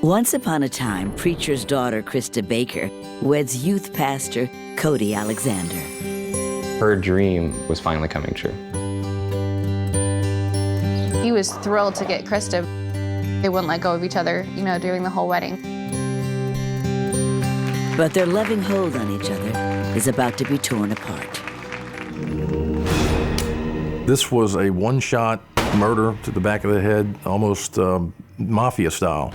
Once upon a time, preacher's daughter, Krista Baker, weds youth pastor Couty Alexander. Her dream was finally coming true. He was thrilled to get Krista. They wouldn't let go of each other, during the whole wedding. But their loving hold on each other is about to be torn apart. This was a one-shot murder to the back of the head, almost mafia style.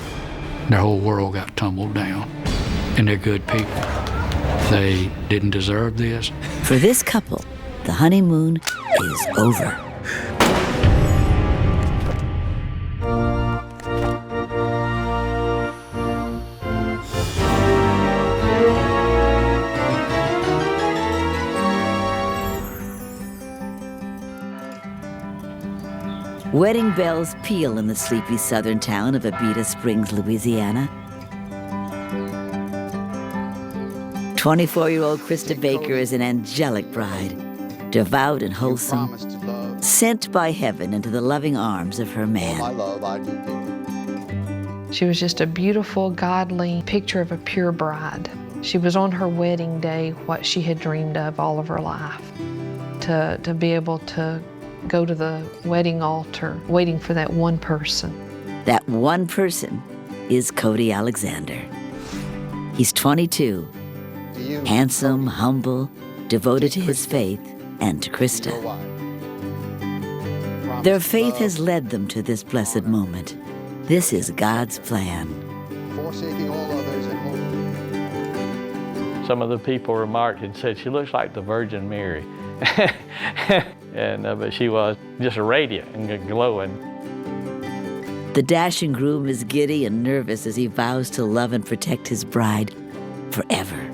Their whole world got tumbled down, and they're good people. They didn't deserve this. For this couple, the honeymoon is over. Wedding bells peal in the sleepy southern town of Abita Springs, Louisiana. 24-year-old Krista Baker is an angelic bride, devout and wholesome, sent by heaven into the loving arms of her man. She was just a beautiful, godly picture of a pure bride. She was on her wedding day what she had dreamed of all of her life, to be able to go to the wedding altar waiting for that one person. That one person is Couty Alexander. He's 22, handsome, humble, devoted to his faith and to Krista. Their faith has led them to this blessed moment. This is God's plan. Some of the people remarked and said, she looks like the Virgin Mary. But she was just radiant and glowing. The dashing groom is giddy and nervous as he vows to love and protect his bride forever.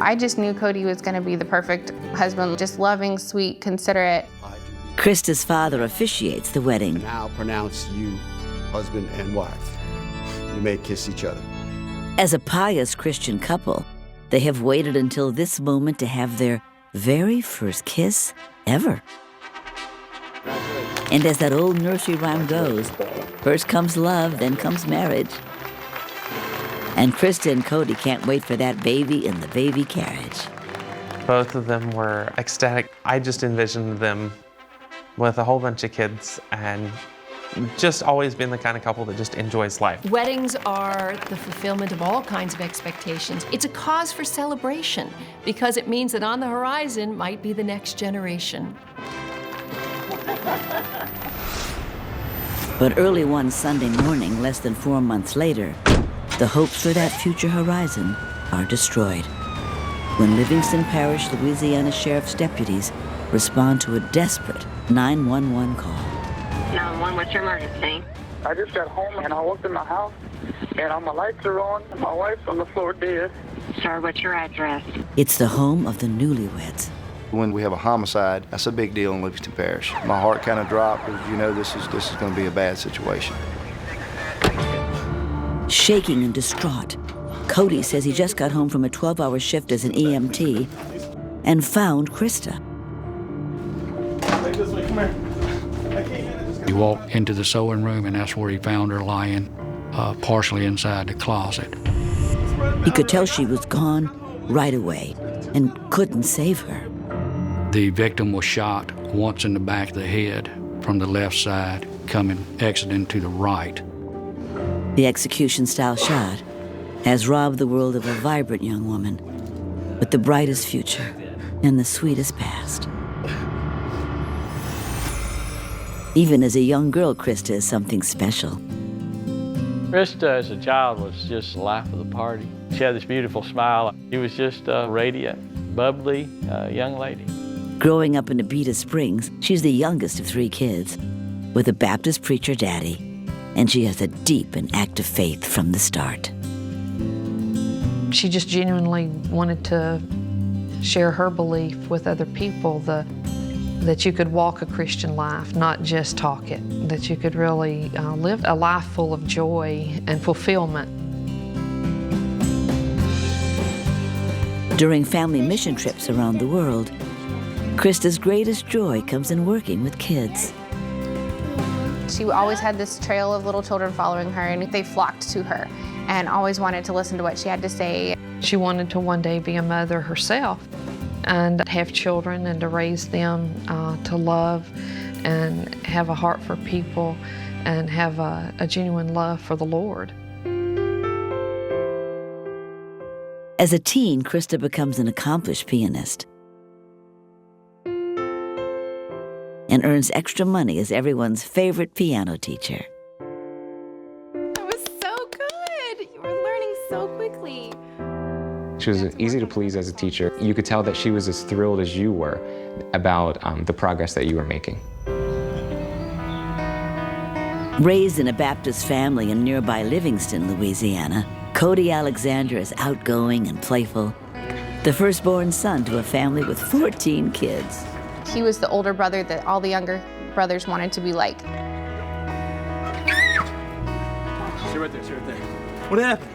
I just knew Couty was going to be the perfect husband, just loving, sweet, considerate. Krista's father officiates the wedding. I now pronounce you husband and wife. You may kiss each other. As a pious Christian couple, they have waited until this moment to have their very first kiss ever. And as that old nursery rhyme goes, first comes love, then comes marriage. And Krista and Couty can't wait for that baby in the baby carriage. Both of them were ecstatic. I just envisioned them with a whole bunch of kids and just always been the kind of couple that just enjoys life. Weddings are the fulfillment of all kinds of expectations. It's a cause for celebration because it means that on the horizon might be the next generation. But early one Sunday morning, less than 4 months later, the hopes for that future horizon are destroyed when Livingston Parish, Louisiana Sheriff's deputies respond to a desperate 911 call. 911, what's your emergency? I just got home and I walked in the house and all my lights are on and my wife's on the floor dead. Sir, what's your address? It's the home of the newlyweds. When we have a homicide, that's a big deal in Livingston Parish. My heart kind of dropped because this is going to be a bad situation. Shaking and distraught, Couty says he just got home from a 12-hour shift as an EMT and found Krista. This way, come here. He walked into the sewing room, and that's where he found her lying, partially inside the closet. He could tell she was gone right away and couldn't save her. The victim was shot once in the back of the head from the left side, exiting to the right. The execution-style shot has robbed the world of a vibrant young woman with the brightest future and the sweetest past. Even as a young girl, Krista is something special. Krista, as a child, was just the life of the party. She had this beautiful smile. She was just a radiant, bubbly young lady. Growing up in Abita Springs, she's the youngest of 3 kids, with a Baptist preacher daddy, and she has a deep and active faith from the start. She just genuinely wanted to share her belief with other people, that you could walk a Christian life, not just talk it, that you could really live a life full of joy and fulfillment. During family mission trips around the world, Krista's greatest joy comes in working with kids. She always had this trail of little children following her, and they flocked to her and always wanted to listen to what she had to say. She wanted to one day be a mother herself and have children and to raise them to love and have a heart for people and have a genuine love for the Lord. As a teen, Krista becomes an accomplished pianist and earns extra money as everyone's favorite piano teacher. That was so good! You were learning so quickly. She was easy to please as a teacher. You could tell that she was as thrilled as you were about the progress that you were making. Raised in a Baptist family in nearby Livingston, Louisiana, Couty Alexander is outgoing and playful, the firstborn son to a family with 14 kids. He was the older brother that all the younger brothers wanted to be like. Sit right there, sit right there. What happened?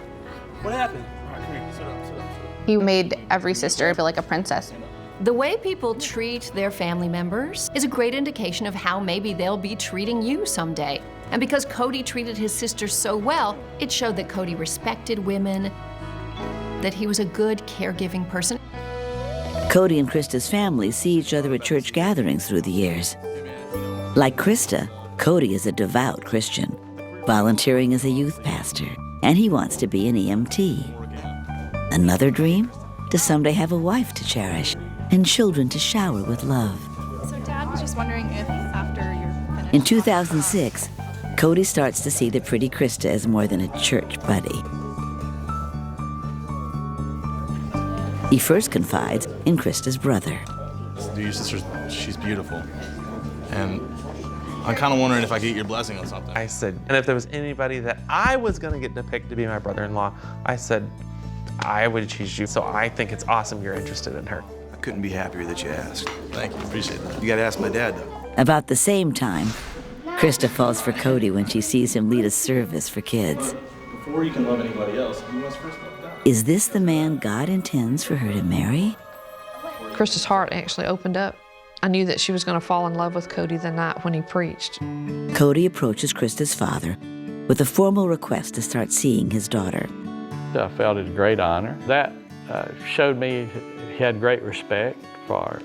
What happened? All right, come here, sit up, sit up, sit up. He made every sister feel like a princess. The way people treat their family members is a great indication of how maybe they'll be treating you someday. And because Couty treated his sisters so well, it showed that Couty respected women, that he was a good caregiving person. Couty and Krista's families see each other at church gatherings through the years. Like Krista, Couty is a devout Christian, volunteering as a youth pastor, and he wants to be an EMT. Another dream? To someday have a wife to cherish and children to shower with love. So Dad was just wondering if after you're finished... In 2006, Couty starts to see the pretty Krista as more than a church buddy. He first confides in Krista's brother. Your sister, she's beautiful. And I'm kind of wondering if I could get your blessing on something. I said, and if there was anybody that I was going to get to pick to be my brother-in-law, I said, I would choose you. So I think it's awesome you're interested in her. I couldn't be happier that you asked. Thank you, appreciate that. You got to ask my dad, though. About the same time, Krista falls for Couty when she sees him lead a service for kids. Before you can love anybody else, you must first love God. Is this the man God intends for her to marry? Krista's heart actually opened up. I knew that she was going to fall in love with Couty the night when he preached. Couty approaches Krista's father with a formal request to start seeing his daughter. I felt it a great honor. That showed me he had great respect for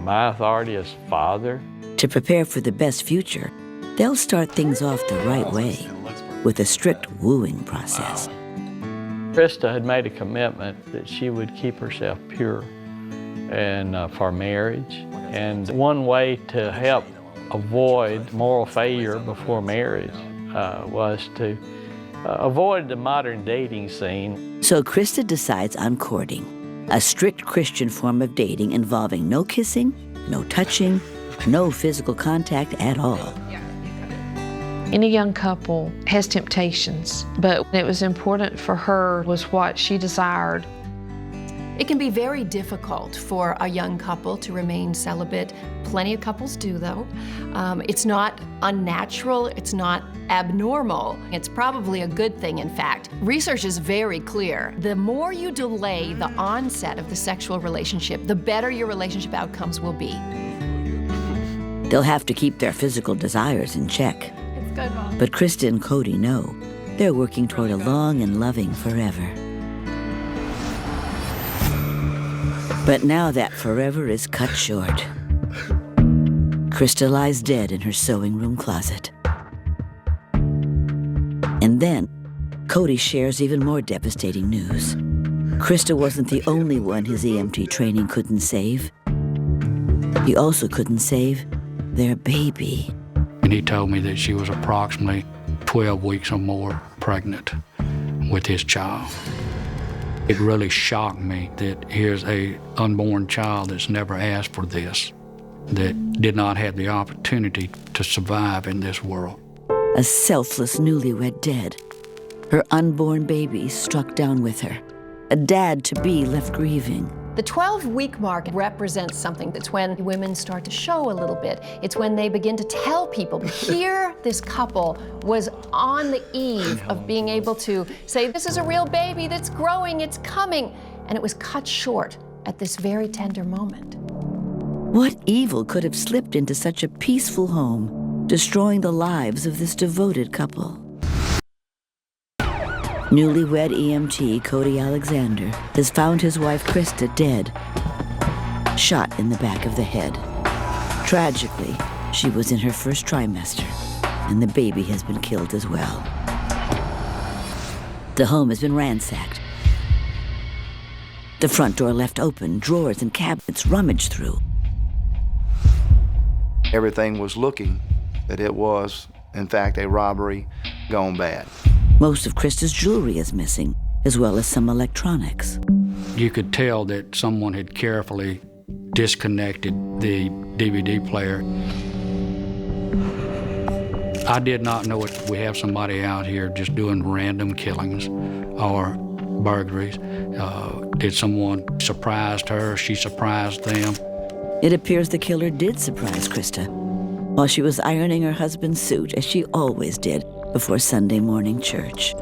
my authority as father. To prepare for the best future, they'll start things off the right way with a strict wooing process. Krista had made a commitment that she would keep herself pure and for marriage. And one way to help avoid moral failure before marriage was to avoid the modern dating scene. So Krista decides on courting, a strict Christian form of dating involving no kissing, no touching, no physical contact at all. Any young couple has temptations, but it was important for her was what she desired. It can be very difficult for a young couple to remain celibate. Plenty of couples do, though. It's not unnatural, it's not abnormal. It's probably a good thing, in fact. Research is very clear. The more you delay the onset of the sexual relationship, the better your relationship outcomes will be. They'll have to keep their physical desires in check. It's good, Mom. But Krista and Couty know they're working toward a long and loving forever. But now that forever is cut short. Krista lies dead in her sewing room closet. And then, Couty shares even more devastating news. Krista wasn't the only one his EMT training couldn't save. He also couldn't save their baby. And he told me that she was approximately 12 weeks or more pregnant with his child. It really shocked me that here's a unborn child that's never asked for this, that did not have the opportunity to survive in this world. A selfless newlywed dead. Her unborn baby struck down with her. A dad-to-be left grieving. The 12-week mark represents something. That's when women start to show a little bit. It's when they begin to tell people. Here, this couple was on the eve of being able to say, this is a real baby that's growing, it's coming. And it was cut short at this very tender moment. What evil could have slipped into such a peaceful home destroying the lives of this devoted couple. Newlywed EMT Couty Alexander has found his wife Krista dead, shot in the back of the head. Tragically, she was in her first trimester, and the baby has been killed as well. The home has been ransacked. The front door left open, drawers and cabinets rummaged through. Everything was looking that it was, in fact, a robbery gone bad. Most of Krista's jewelry is missing, as well as some electronics. You could tell that someone had carefully disconnected the DVD player. I did not know it. We have somebody out here just doing random killings or burglaries. Did someone surprise her? She surprised them. It appears the killer did surprise Krista while she was ironing her husband's suit, as she always did before Sunday morning church.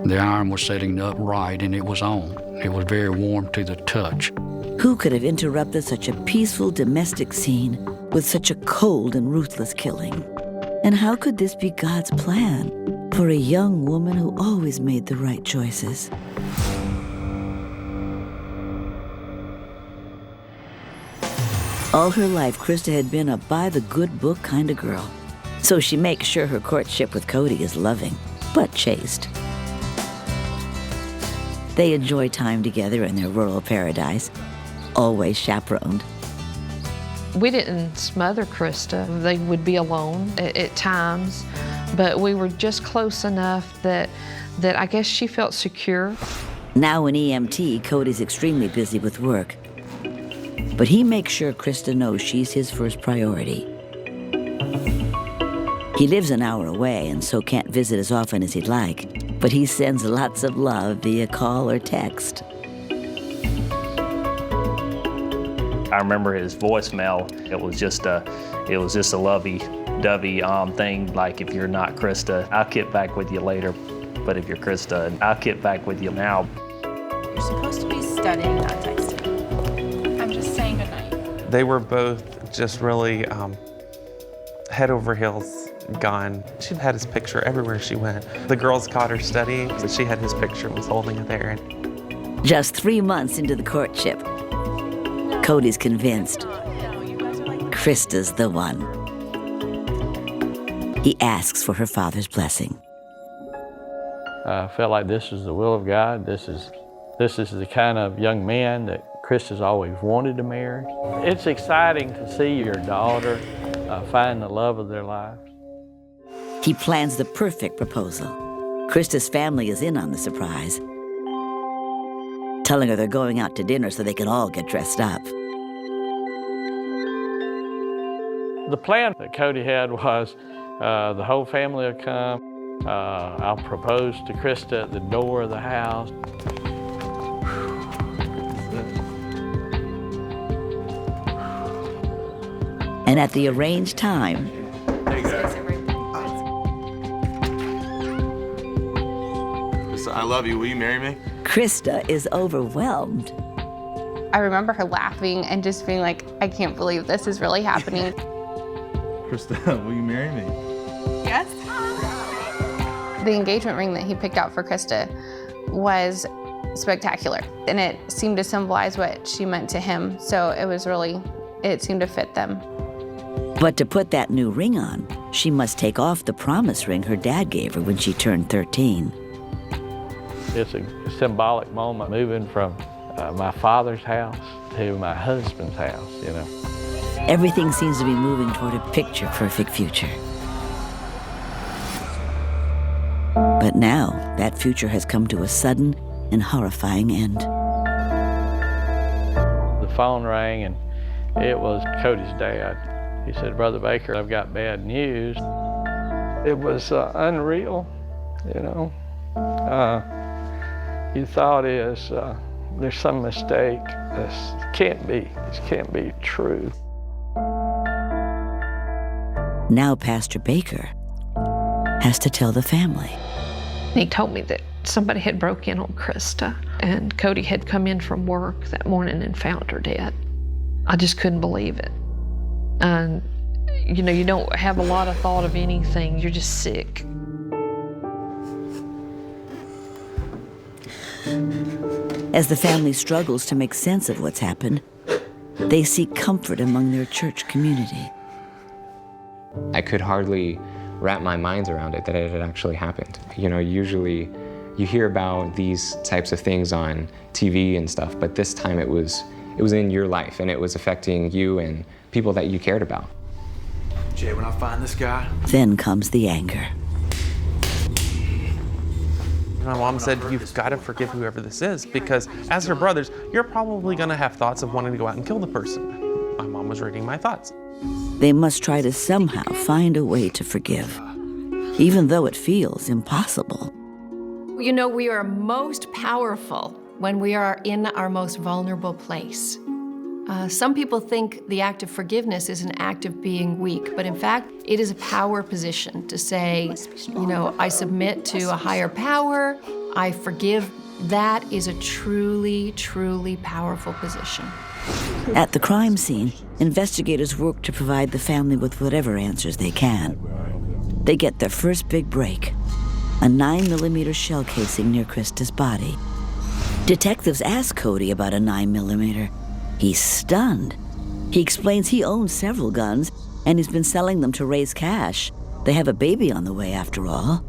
The iron was sitting upright and it was on. It was very warm to the touch. Who could have interrupted such a peaceful domestic scene with such a cold and ruthless killing? And how could this be God's plan for a young woman who always made the right choices? All her life, Krista had been a by-the-good-book kind of girl. So she makes sure her courtship with Couty is loving, but chaste. They enjoy time together in their rural paradise, always chaperoned. We didn't smother Krista. They would be alone at times, but we were just close enough that I guess she felt secure. Now an EMT, Couty's extremely busy with work. But he makes sure Krista knows she's his first priority. He lives an hour away and so can't visit as often as he'd like, but he sends lots of love via call or text. I remember his voicemail. It was just a lovey-dovey thing, like, if you're not Krista, I'll get back with you later. But if you're Krista, I'll get back with you now. You're supposed to be studying, not texting. I'm just saying goodnight. They were both just really head over heels gone. She had his picture everywhere she went. The girls caught her studying, so she had his picture and was holding it there. Just 3 months into the courtship, Couty's convinced Krista's the one. He asks for her father's blessing. I felt like this is the will of God. This is the kind of young man that Krista's always wanted to marry. It's exciting to see your daughter find the love of their lives. He plans the perfect proposal. Krista's family is in on the surprise, telling her they're going out to dinner so they can all get dressed up. The plan that Couty had was the whole family will come. I'll propose to Krista at the door of the house. And at the arranged time, I love you. Will you marry me? Krista is overwhelmed. I remember her laughing and just being like, I can't believe this is really happening. Krista, will you marry me? Yes. The engagement ring that he picked out for Krista was spectacular, and it seemed to symbolize what she meant to him, so it seemed to fit them. But to put that new ring on, she must take off the promise ring her dad gave her when she turned 13. It's a symbolic moment, moving from my father's house to my husband's house, you know. Everything seems to be moving toward a picture-perfect future. But now, that future has come to a sudden and horrifying end. The phone rang, and it was Couty's dad. He said, Brother Baker, I've got bad news. It was unreal, you know. You thought there's some mistake. This can't be true. Now Pastor Baker has to tell the family. He told me that somebody had broke in on Krista, and Couty had come in from work that morning and found her dead. I just couldn't believe it. And, you know, you don't have a lot of thought of anything. You're just sick. As the family struggles to make sense of what's happened, they seek comfort among their church community. I could hardly wrap my mind around it, that it had actually happened. You know, usually you hear about these types of things on TV and stuff, but this time it was in your life, and it was affecting you and people that you cared about. Jay, when I find this guy... Then comes the anger. My mom said, you've got to forgive whoever this is, because as her brothers, you're probably going to have thoughts of wanting to go out and kill the person. My mom was reading my thoughts. They must try to somehow find a way to forgive, even though it feels impossible. You know, we are most powerful when we are in our most vulnerable place. Some people think the act of forgiveness is an act of being weak, but in fact, it is a power position to say, you know, I submit to a higher power, I forgive. That is a truly, truly powerful position. At the crime scene, investigators work to provide the family with whatever answers they can. They get their first big break, a 9mm shell casing near Krista's body. Detectives ask Couty about a 9mm. He's stunned. He explains he owns several guns, and he's been selling them to raise cash. They have a baby on the way, after all.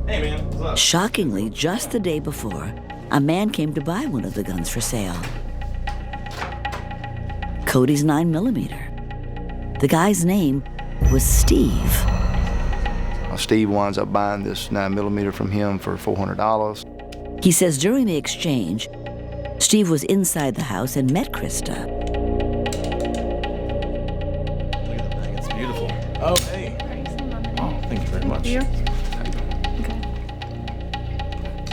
Hey, man, what's up? Shockingly, just the day before, a man came to buy one of the guns for sale. Couty's 9mm. The guy's name was Steve. Steve winds up buying this 9mm from him for $400. He says during the exchange, Steve was inside the house and met Krista. Look at that thing, it's beautiful. Oh, hey. Oh, thank you very much.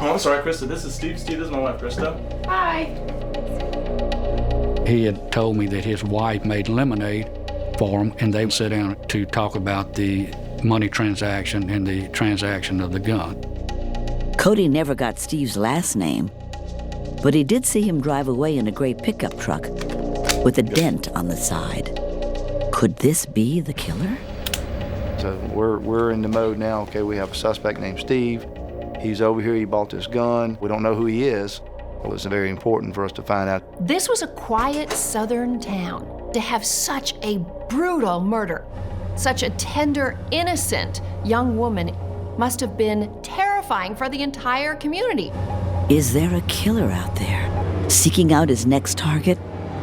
Oh, I'm sorry, Krista. This is Steve. Steve, this is my wife, Krista. Hi. He had told me that his wife made lemonade for him, and they would sit down to talk about the money transaction and the transaction of the gun. Couty never got Steve's last name, but he did see him drive away in a gray pickup truck with a dent on the side. Could this be the killer? So we're in the mode now, okay, we have a suspect named Steve. He's over here, he bought this gun. We don't know who he is. Well, it's very important for us to find out. This was a quiet southern town. To have such a brutal murder, such a tender, innocent young woman must have been terrifying for the entire community. Is there a killer out there seeking out his next target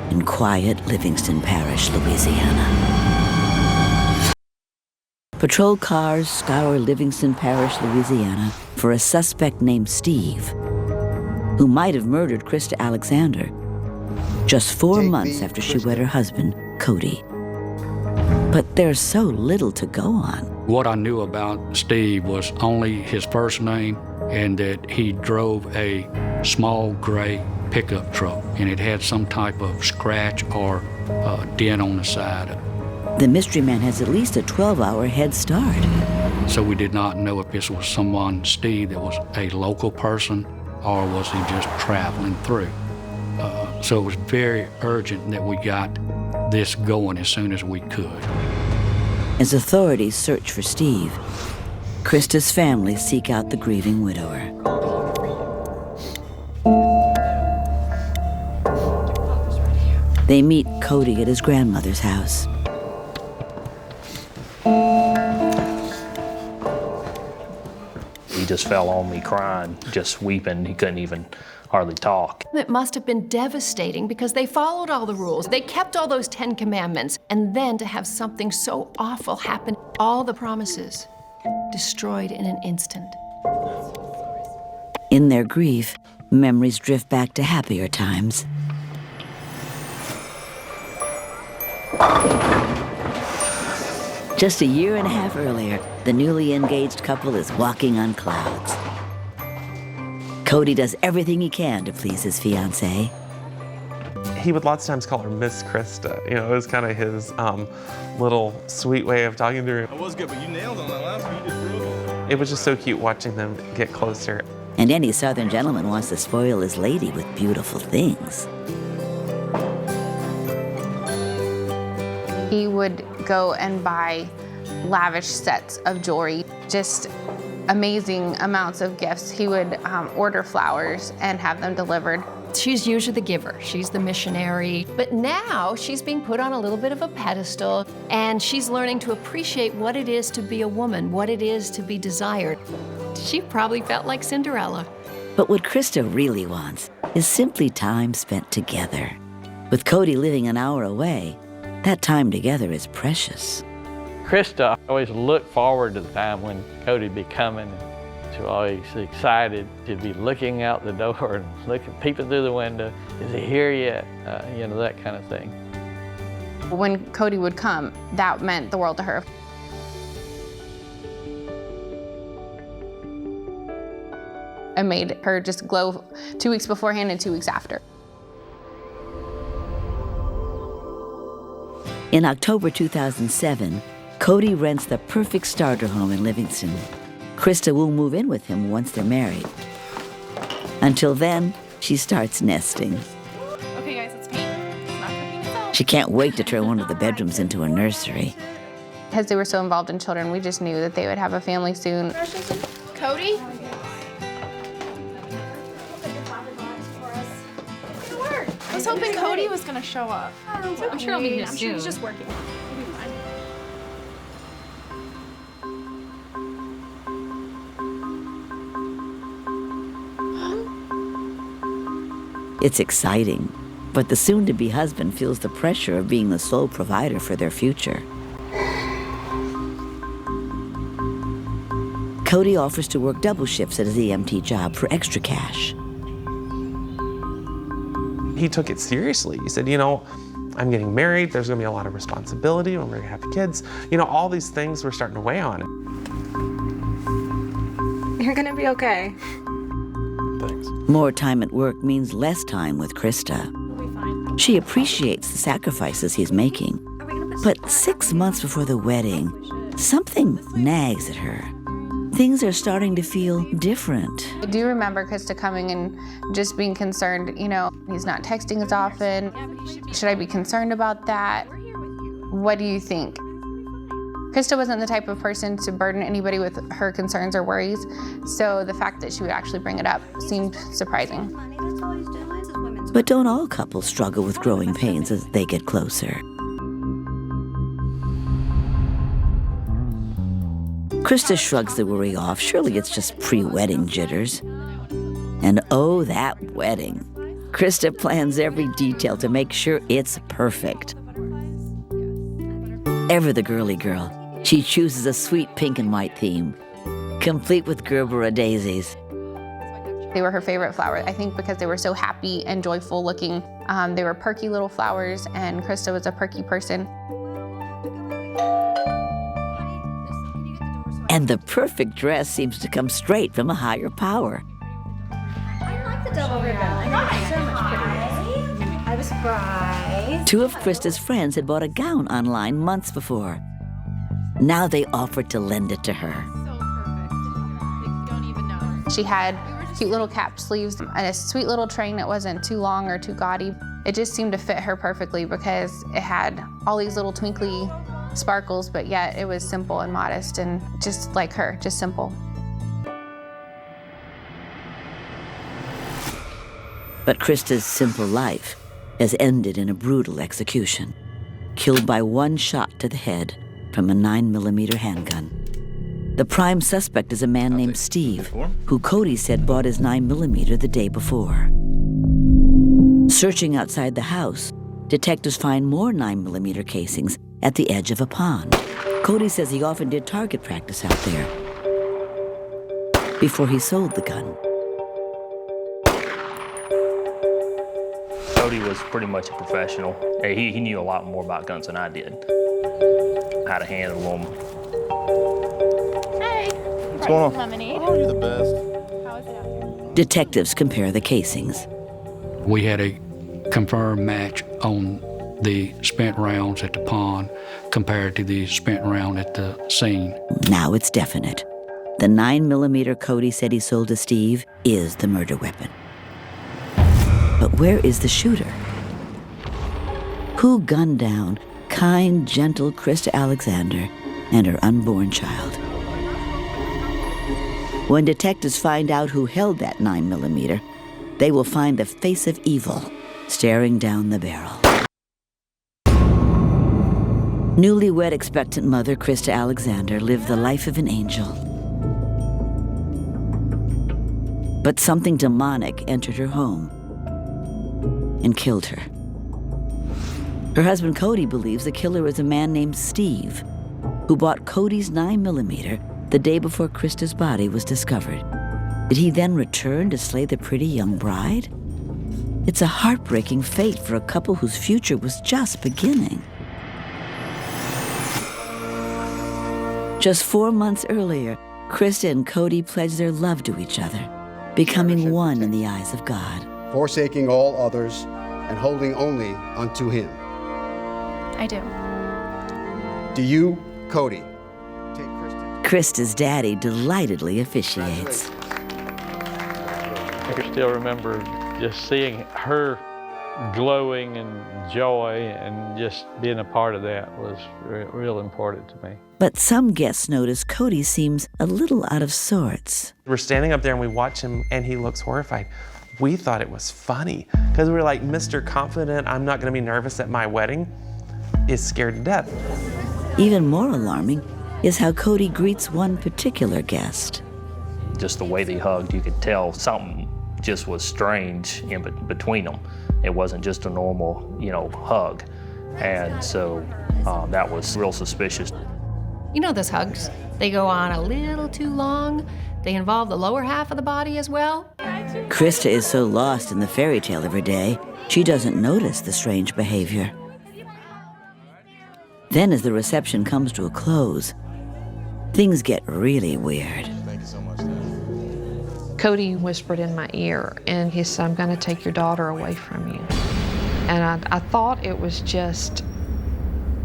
in quiet Livingston Parish, Louisiana? Patrol cars scour Livingston Parish, Louisiana for a suspect named Steve, who might have murdered Krista Alexander just 4 months after she wed her husband, Couty. But there's so little to go on. What I knew about Steve was only his first name and that he drove a small gray pickup truck, and it had some type of scratch or dent on the side. The mystery man has at least a 12-hour head start. So we did not know if this was someone, Steve, that was a local person, or was he just traveling through. So it was very urgent that we got this going as soon as we could. As authorities search for Steve, Krista's family seek out the grieving widower. They meet Couty at his grandmother's house. He just fell on me crying, just weeping. He couldn't even hardly talk. It must have been devastating because they followed all the rules. They kept all those 10 commandments. And then to have something so awful happen, all the promises destroyed in an instant. In their grief, memories drift back to happier times. Just a year and a half earlier, the newly engaged couple is walking on clouds. Couty does everything he can to please his fiancée. He would lots of times call her Miss Krista. You know, it was kind of his little sweet way of talking to her. That was good, but you nailed on that last one. You did real good. It was just so cute watching them get closer. And any Southern gentleman wants to spoil his lady with beautiful things. He would go and buy lavish sets of jewelry, just amazing amounts of gifts. He would order flowers and have them delivered. She's usually the giver, she's the missionary, but now she's being put on a little bit of a pedestal, and she's learning to appreciate what it is to be a woman, what it is to be desired. She probably felt like Cinderella. But what Krista really wants is simply time spent together. With Couty living an hour away, that time together is precious. Krista always looked forward to the time when Couty would be coming. She was always excited to be looking out the door and peeping through the window. Is he here yet? You know, that kind of thing. When Couty would come, that meant the world to her. It made her just glow 2 weeks beforehand and 2 weeks after. In October 2007, Couty rents the perfect starter home in Livingston. Krista will move in with him once they're married. Until then, she starts nesting. Okay, guys, let's paint. It's not cooking itself. She can't wait to turn one of the bedrooms into a nursery. Because they were so involved in children, we just knew that they would have a family soon. Couty? I was hoping Couty was gonna show up. I'm sure he'll be here soon. I'm sure he's just working. He'll be fine. It's exciting, but the soon-to-be husband feels the pressure of being the sole provider for their future. Couty offers to work double shifts at his EMT job for extra cash. He took it seriously. He said, you know, I'm getting married, there's gonna be a lot of responsibility when we're gonna have kids. You know, all these things were starting to weigh on him. You're gonna be okay. Thanks. More time at work means less time with Krista. We'll be fine. She appreciates the sacrifices he's making. But 6 months before the wedding, something nags at her. Things are starting to feel different. I do remember Krista coming and just being concerned, you know, he's not texting as often. Should I be concerned about that? What do you think? Krista wasn't the type of person to burden anybody with her concerns or worries, so the fact that she would actually bring it up seemed surprising. But don't all couples struggle with growing pains as they get closer? Krista shrugs the worry off. Surely it's just pre-wedding jitters. And oh, that wedding. Krista plans every detail to make sure it's perfect. Ever the girly girl, she chooses a sweet pink and white theme, complete with Gerbera daisies. They were her favorite flower, I think because they were so happy and joyful looking. They were perky little flowers, and Krista was a perky person. And the perfect dress seems to come straight from a higher power. I like the double ribbon. I think it's so much prettier. I was surprised. Two of Krista's friends had bought a gown online months before. Now they offered to lend it to her. She had cute little cap sleeves and a sweet little train that wasn't too long or too gaudy. It just seemed to fit her perfectly because it had all these little twinkly sparkles, but yet it was simple and modest and just like her, just simple. But Krista's simple life has ended in a brutal execution, killed by one shot to the head from a 9mm handgun. The prime suspect is a man named Steve, who Couty said bought his 9mm the day before. Searching outside the house, detectives find more 9mm casings at the edge of a pond. Couty says he often did target practice out there before he sold the gun. Couty was pretty much a professional. He knew a lot more about guns than I did. How to handle them. Hey. What's going on? Lemonade. Oh, you're the best. How is it out here? Detectives compare the casings. We had a confirmed match on the spent rounds at the pond compared to the spent round at the scene. Now it's definite. The 9mm Couty said he sold to Steve is the murder weapon. But where is the shooter? Who gunned down kind, gentle Krista Alexander and her unborn child? When detectives find out who held that 9mm, they will find the face of evil staring down the barrel. Newlywed expectant mother Krista Alexander lived the life of an angel. But something demonic entered her home and killed her. Her husband Couty believes the killer was a man named Steve, who bought Cody's 9mm the day before Krista's body was discovered. Did he then return to slay the pretty young bride? It's a heartbreaking fate for a couple whose future was just beginning. Just 4 months earlier, Krista and Couty pledged their love to each other, becoming one in the eyes of God. Forsaking all others and holding only unto him. I do. Do you, Couty? Krista's daddy delightedly officiates. I can still remember just seeing her glowing in joy, and just being a part of that was real important to me. But some guests notice Couty seems a little out of sorts. We're standing up there and we watch him and he looks horrified. We thought it was funny because we were like, Mr. Confident, I'm not going to be nervous at my wedding, is scared to death. Even more alarming is how Couty greets one particular guest. Just the way they hugged, you could tell something just was strange in between them. It wasn't just a normal, hug. And so that was real suspicious. You know those hugs, they go on a little too long. They involve the lower half of the body as well. Krista is so lost in the fairy tale of her day, she doesn't notice the strange behavior. Then as the reception comes to a close, things get really weird. Thank you so much. Couty whispered in my ear, and he said, I'm going to take your daughter away from you. And I thought it was just,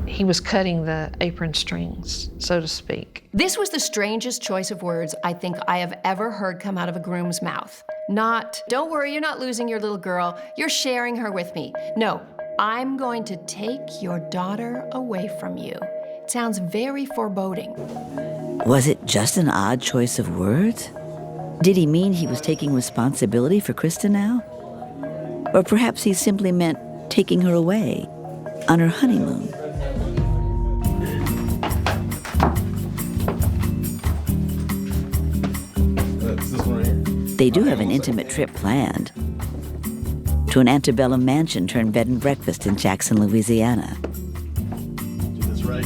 he was cutting the apron strings, so to speak. This was the strangest choice of words I think I have ever heard come out of a groom's mouth. Not, don't worry, you're not losing your little girl, you're sharing her with me. No, I'm going to take your daughter away from you. It sounds very foreboding. Was it just an odd choice of words? Did he mean he was taking responsibility for Krista now? Or perhaps he simply meant taking her away on her honeymoon. That's this one right here. They do have an intimate trip planned to an antebellum mansion turned bed and breakfast in Jackson, Louisiana. Do this right.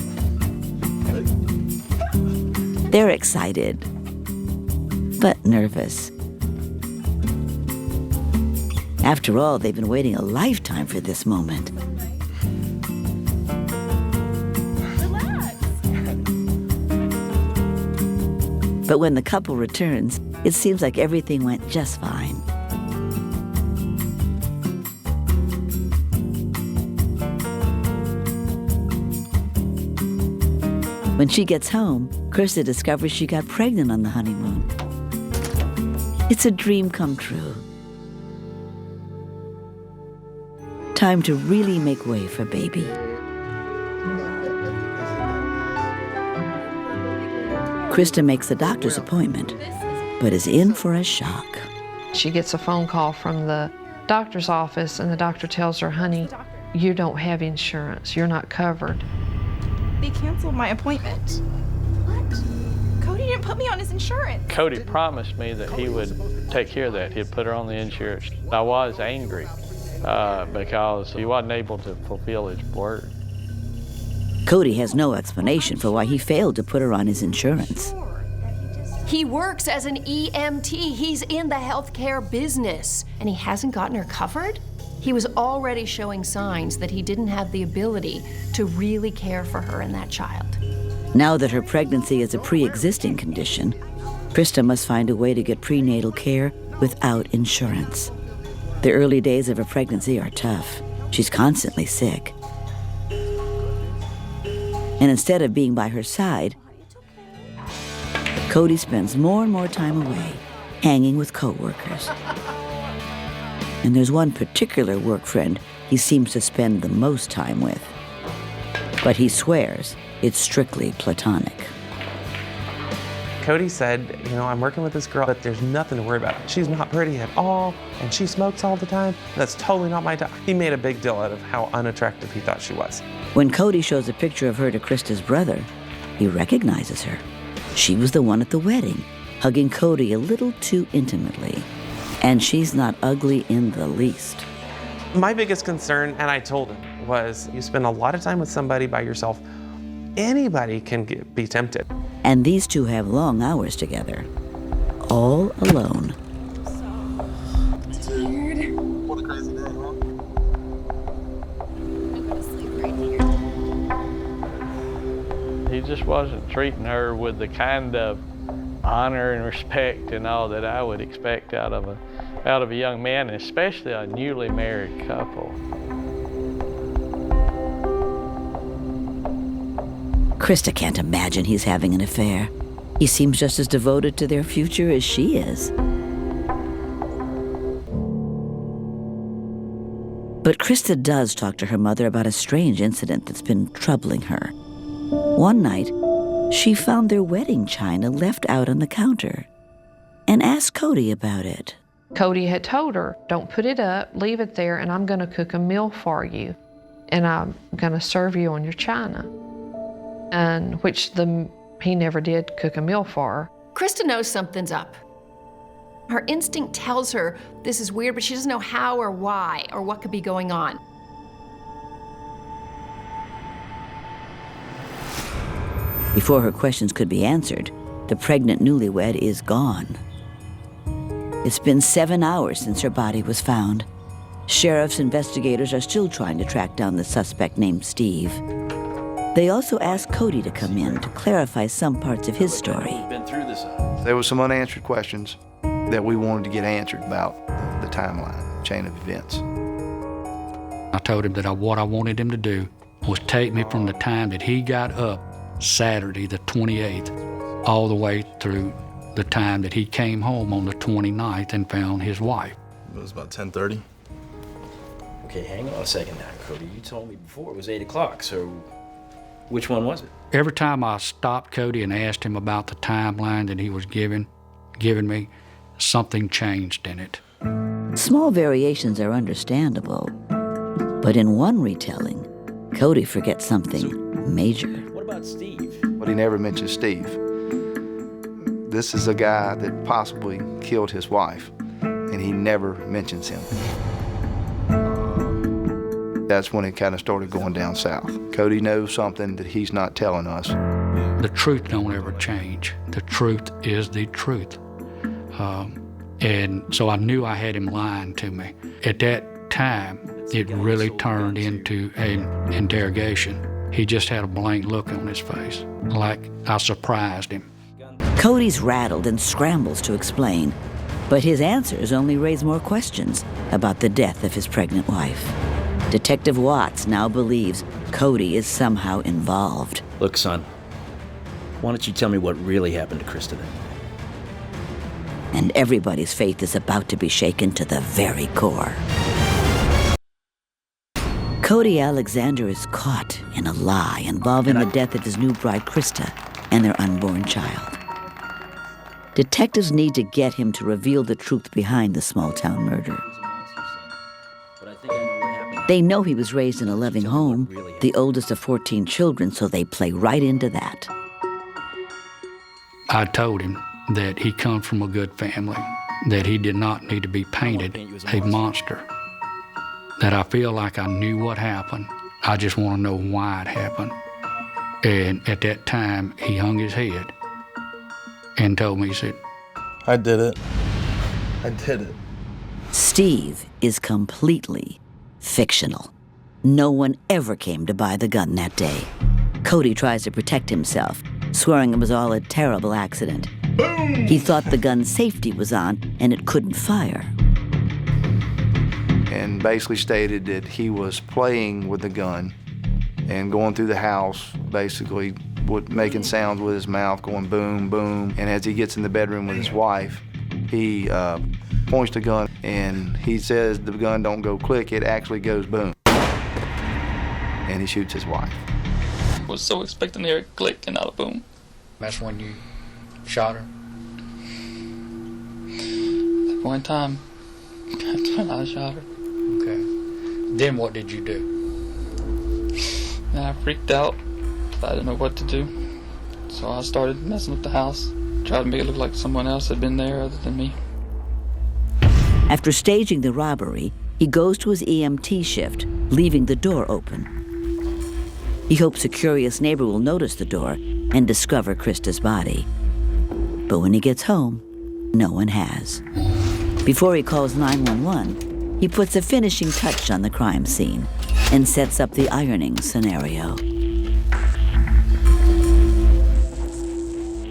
They're excited, but nervous. After all, they've been waiting a lifetime for this moment. But when the couple returns, it seems like everything went just fine. When she gets home, Krista discovers she got pregnant on the honeymoon. It's a dream come true. Time to really make way for baby. Krista makes the doctor's appointment, but is in for a shock. She gets a phone call from the doctor's office, and the doctor tells her, honey, you don't have insurance. You're not covered. They canceled my appointment. What? Couty didn't put me on his insurance. Couty promised me that he would take care of that. He'd put her on the insurance. I was angry because he wasn't able to fulfill his word. Couty has no explanation for why he failed to put her on his insurance. He works as an EMT. He's in the healthcare business, and he hasn't gotten her covered? He was already showing signs that he didn't have the ability to really care for her and that child. Now that her pregnancy is a pre-existing condition, Krista must find a way to get prenatal care without insurance. The early days of her pregnancy are tough. She's constantly sick. And instead of being by her side, Couty spends more and more time away, hanging with coworkers. And there's one particular work friend he seems to spend the most time with. But he swears it's strictly platonic. Couty said, I'm working with this girl, but there's nothing to worry about. She's not pretty at all, and she smokes all the time. That's totally not my type. He made a big deal out of how unattractive he thought she was. When Couty shows a picture of her to Krista's brother, he recognizes her. She was the one at the wedding, hugging Couty a little too intimately. And she's not ugly in the least. My biggest concern, and I told him, was you spend a lot of time with somebody by yourself. Anybody can be tempted. And these two have long hours together, all alone. It's weird. What a crazy day, huh? I'm gonna sleep right here. He just wasn't treating her with the kind of honor and respect and all that I would expect out of a young man, especially a newly married couple. Krista can't imagine he's having an affair. He seems just as devoted to their future as she is. But Krista does talk to her mother about a strange incident that's been troubling her. One night, she found their wedding china left out on the counter and asked Couty about it. Couty had told her, don't put it up, leave it there, and I'm gonna cook a meal for you. And I'm gonna serve you on your china. And he never did cook a meal for her. Krista knows something's up. Her instinct tells her this is weird, but she doesn't know how or why or what could be going on. Before her questions could be answered, the pregnant newlywed is gone. It's been 7 hours since her body was found. Sheriff's investigators are still trying to track down the suspect named Steve. They also asked Couty to come in to clarify some parts of his story. There were some unanswered questions that we wanted to get answered about the timeline, chain of events. I told him that what I wanted him to do was take me from the time that he got up Saturday the 28th all the way through the time that he came home on the 29th and found his wife. It was about 10:30. Okay, hang on a second now, Couty. You told me before it was 8 o'clock, so which one was it? Every time I stopped Couty and asked him about the timeline that he was giving me, something changed in it. Small variations are understandable, but in one retelling, Couty forgets something major. What about Steve? But he never mentions Steve. This is a guy that possibly killed his wife, and he never mentions him. That's when it kind of started going down south. Couty knows something that he's not telling us. The truth don't ever change. The truth is the truth. And so I knew I had him lying to me. At that time, it really turned into an interrogation. He just had a blank look on his face, like I surprised him. Couty's rattled and scrambles to explain, but his answers only raise more questions about the death of his pregnant wife. Detective Watts now believes Couty is somehow involved. Look, son, why don't you tell me what really happened to Krista then? And everybody's faith is about to be shaken to the very core. Couty Alexander is caught in a lie involving the death of his new bride, Krista, and their unborn child. Detectives need to get him to reveal the truth behind the small-town murder. They know he was raised in a loving home, the oldest of 14 children, so they play right into that. I told him that he comes from a good family, that he did not need to be painted a monster, that I feel like I knew what happened. I just want to know why it happened. And at that time, he hung his head and told me, he said, I did it. I did it. Steve is completely fictional. No one ever came to buy the gun that day. Couty tries to protect himself, swearing it was all a terrible accident. Boom! He thought the gun's safety was on and it couldn't fire. And basically stated that he was playing with the gun and going through the house, basically making sounds with his mouth, going boom, boom. And as he gets in the bedroom with his wife, he points the gun, and he says the gun don't go click, it actually goes boom. And he shoots his wife. I was so expecting to hear a click and not a boom. That's when you shot her? At one time, that's when I shot her. Okay. Then what did you do? And I freaked out. I didn't know what to do. So I started messing with the house, tried to make it look like someone else had been there other than me. After staging the robbery, he goes to his EMT shift, leaving the door open. He hopes a curious neighbor will notice the door and discover Krista's body. But when he gets home, no one has. Before he calls 911, he puts a finishing touch on the crime scene and sets up the ironing scenario.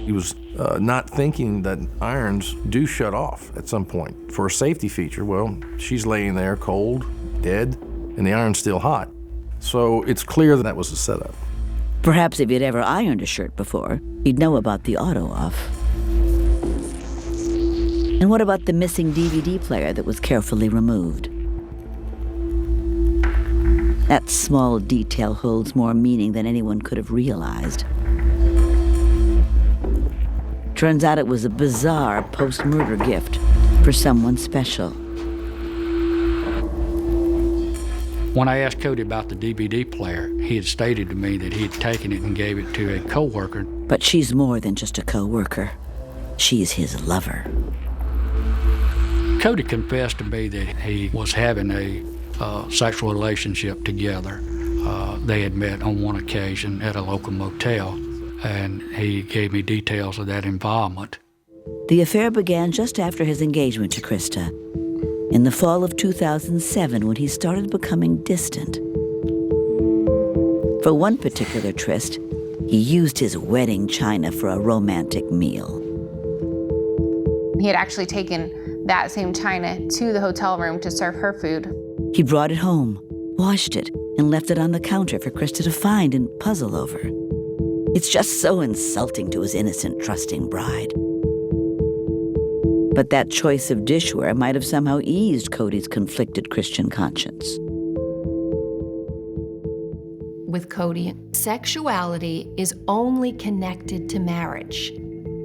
He was not thinking that irons do shut off at some point. For a safety feature, well, she's laying there cold, dead, and the iron's still hot. So it's clear that was a setup. Perhaps if he'd ever ironed a shirt before, he'd know about the auto-off. And what about the missing DVD player that was carefully removed? That small detail holds more meaning than anyone could have realized. Turns out it was a bizarre post-murder gift for someone special. When I asked Couty about the DVD player, he had stated to me that he had taken it and gave it to a co-worker. But she's more than just a co-worker. She's his lover. Couty confessed to me that he was having a sexual relationship together. They had met on one occasion at a local motel, and he gave me details of that involvement. The affair began just after his engagement to Krista, in the fall of 2007, when he started becoming distant. For one particular tryst, he used his wedding china for a romantic meal. He had actually taken that same china to the hotel room to serve her food. He brought it home, washed it, and left it on the counter for Krista to find and puzzle over. It's just so insulting to his innocent, trusting bride. But that choice of dishware might have somehow eased Couty's conflicted Christian conscience. With Couty, sexuality is only connected to marriage.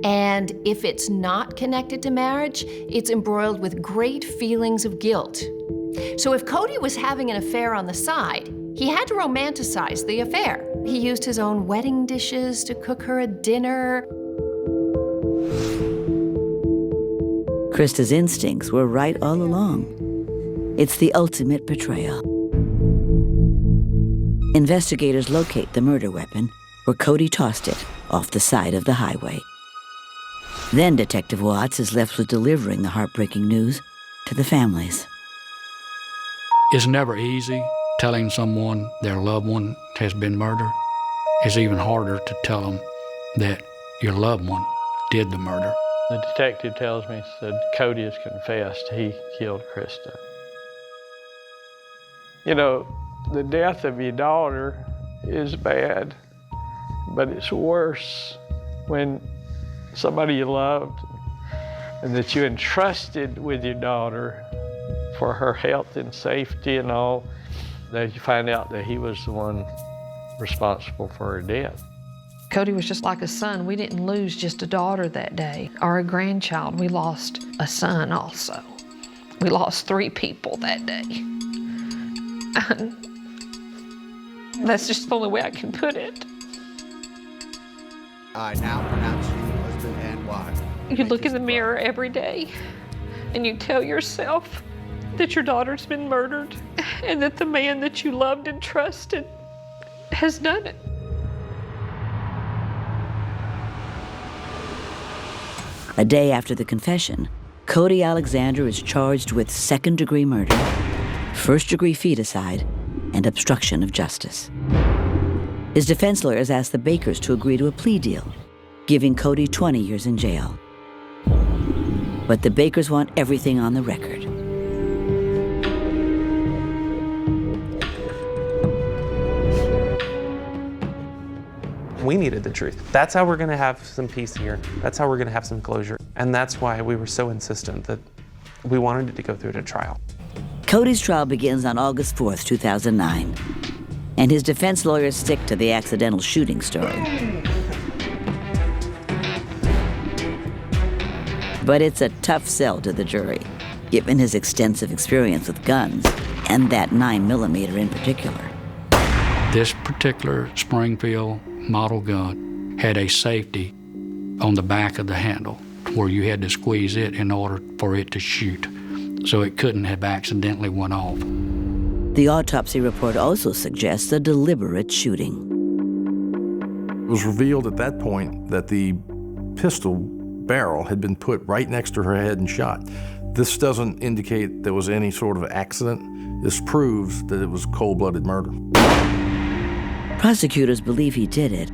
And if it's not connected to marriage, it's embroiled with great feelings of guilt. So if Couty was having an affair on the side, he had to romanticize the affair. He used his own wedding dishes to cook her a dinner. Krista's instincts were right all along. It's the ultimate betrayal. Investigators locate the murder weapon where Couty tossed it off the side of the highway. Then Detective Watts is left with delivering the heartbreaking news to the families. It's never easy telling someone their loved one has been murdered. It's even harder to tell them that your loved one did the murder. The detective tells me, said, Couty has confessed he killed Krista. You know, the death of your daughter is bad, but it's worse when somebody you loved and that you entrusted with your daughter for her health and safety and all, that you find out that he was the one responsible for her death. Couty was just like a son. We didn't lose just a daughter that day or a grandchild. We lost a son also. We lost 3 people that day. And that's just the only way I can put it. I now pronounce you husband and wife. You look in the mirror every day and you tell yourself that your daughter's been murdered and that the man that you loved and trusted has done it. A day after the confession, Couty Alexander is charged with second-degree murder, first-degree feticide, and obstruction of justice. His defense lawyers asked the Bakers to agree to a plea deal, giving Couty 20 years in jail. But the Bakers want everything on the record. We needed the truth. That's how we're gonna have some peace here. That's how we're gonna have some closure. And that's why we were so insistent that we wanted it to go through to trial. Couty's trial begins on August 4th, 2009, and his defense lawyers stick to the accidental shooting story. But it's a tough sell to the jury, given his extensive experience with guns, and that 9mm in particular. This particular Springfield model gun had a safety on the back of the handle where you had to squeeze it in order for it to shoot, so it couldn't have accidentally went off. The autopsy report also suggests a deliberate shooting. It was revealed at that point that the pistol barrel had been put right next to her head and shot. This doesn't indicate there was any sort of accident. This proves that it was cold-blooded murder. Prosecutors believe he did it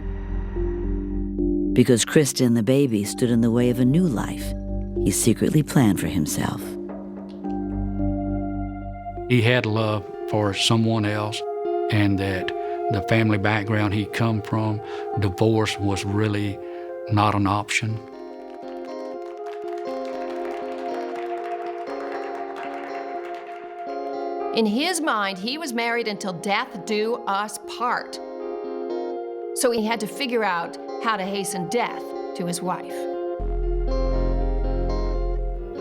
because Krista and the baby stood in the way of a new life he secretly planned for himself. He had love for someone else, and that the family background he come from, divorce was really not an option. In his mind, he was married until death do us part. So he had to figure out how to hasten death to his wife.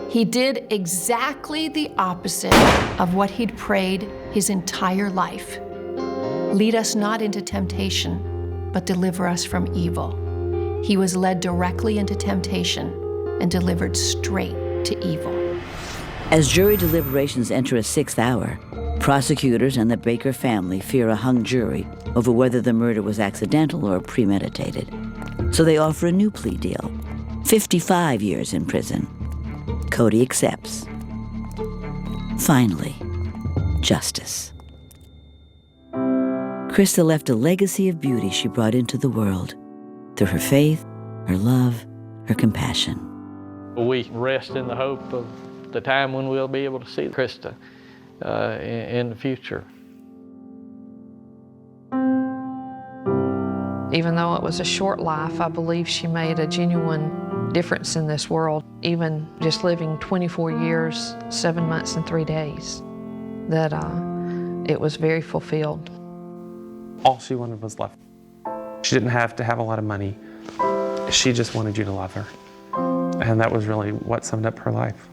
He did exactly the opposite of what he'd prayed his entire life. Lead us not into temptation, but deliver us from evil. He was led directly into temptation and delivered straight to evil. As jury deliberations enter a 6th hour, prosecutors and the Baker family fear a hung jury over whether the murder was accidental or premeditated. So they offer a new plea deal, 55 years in prison. Couty accepts. Finally, justice. Krista left a legacy of beauty she brought into the world through her faith, her love, her compassion. We rest in the hope of the time when we'll be able to see Krista in the future. Even though it was a short life, I believe she made a genuine difference in this world. Even just living 24 years, 7 months and 3 days, that it was very fulfilled. All she wanted was love. She didn't have to have a lot of money. She just wanted you to love her. And that was really what summed up her life.